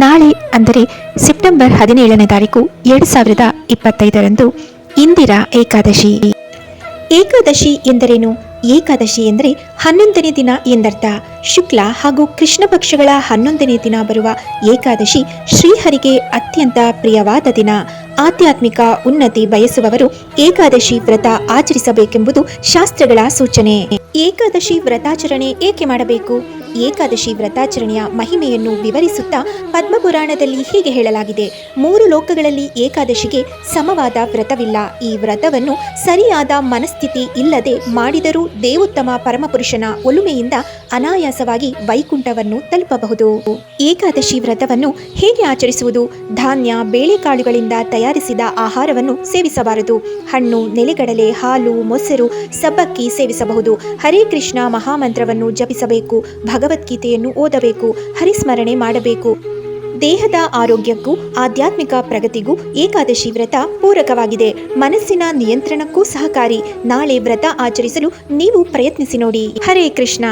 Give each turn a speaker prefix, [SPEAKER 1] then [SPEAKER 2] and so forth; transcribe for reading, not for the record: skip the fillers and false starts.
[SPEAKER 1] ನಾಳೆ ಅಂದರೆ ಸೆಪ್ಟೆಂಬರ್ 17ನೇ ತಾರೀಕು 2025ರಂದು ಇಂದಿರಾ ಏಕಾದಶಿ. ಏಕಾದಶಿ ಎಂದರೇನು? ಏಕಾದಶಿ ಎಂದರೆ 11ನೇ ದಿನ ಎಂದರ್ಥ. ಶುಕ್ಲ ಹಾಗೂ ಕೃಷ್ಣ ಪಕ್ಷಗಳ 11ನೇ ದಿನ ಬರುವ ಏಕಾದಶಿ ಶ್ರೀಹರಿಗೆ ಅತ್ಯಂತ ಪ್ರಿಯವಾದ ದಿನ. ಆಧ್ಯಾತ್ಮಿಕ ಉನ್ನತಿ ಬಯಸುವವರು ಏಕಾದಶಿ ವ್ರತ ಆಚರಿಸಬೇಕೆಂಬುದು ಶಾಸ್ತ್ರಗಳ ಸೂಚನೆ. ಏಕಾದಶಿ ವ್ರತಾಚರಣೆ ಏಕೆ ಮಾಡಬೇಕು? ಏಕಾದಶಿ ವ್ರತಾಚರಣೆಯ ಮಹಿಮೆಯನ್ನು ವಿವರಿಸುತ್ತಾ ಪದ್ಮಪುರಾಣದಲ್ಲಿ ಹೀಗೆ ಹೇಳಲಾಗಿದೆ: 3 ಲೋಕಗಳಲ್ಲಿ ಏಕಾದಶಿಗೆ ಸಮವಾದ ವ್ರತವಿಲ್ಲ. ಈ ವ್ರತವನ್ನು ಸರಿಯಾದ ಮನಸ್ಥಿತಿ ಇಲ್ಲದೆ ಮಾಡಿದರೂ ದೇವೋತ್ತಮ ಪರಮಪುರುಷನ ಒಲುಮೆಯಿಂದ ಅನಾಯಾಸವಾಗಿ ವೈಕುಂಠವನ್ನು ತಲುಪಬಹುದು. ಏಕಾದಶಿ ವ್ರತವನ್ನು ಹೇಗೆ ಆಚರಿಸುವುದು? ಧಾನ್ಯ, ಬೇಳೆಕಾಳುಗಳಿಂದ ತಯಾರಿಸಿದ ಆಹಾರವನ್ನು ಸೇವಿಸಬಾರದು. ಹಣ್ಣು, ನೆಲೆಗಡಲೆ, ಹಾಲು, ಮೊಸರು, ಸಬ್ಬಕ್ಕಿ ಸೇವಿಸಬಹುದು. ಹರೇ ಕೃಷ್ಣ ಮಹಾಮಂತ್ರವನ್ನು ಜಪಿಸಬೇಕು. ಭಗವದ್ಗೀತೆಯನ್ನು ಓದಬೇಕು. ಹರಿಸ್ಮರಣೆ ಮಾಡಬೇಕು. ದೇಹದ ಆರೋಗ್ಯಕ್ಕೂ ಆಧ್ಯಾತ್ಮಿಕ ಪ್ರಗತಿಗೂ ಏಕಾದಶಿ ವ್ರತ ಪೂರಕವಾಗಿದೆ. ಮನಸ್ಸಿನ ನಿಯಂತ್ರಣಕ್ಕೂ ಸಹಕಾರಿ. ನಾಳೆ ವ್ರತ ಆಚರಿಸಲು ನೀವು ಪ್ರಯತ್ನಿಸಿ ನೋಡಿ. ಹರೇ ಕೃಷ್ಣ.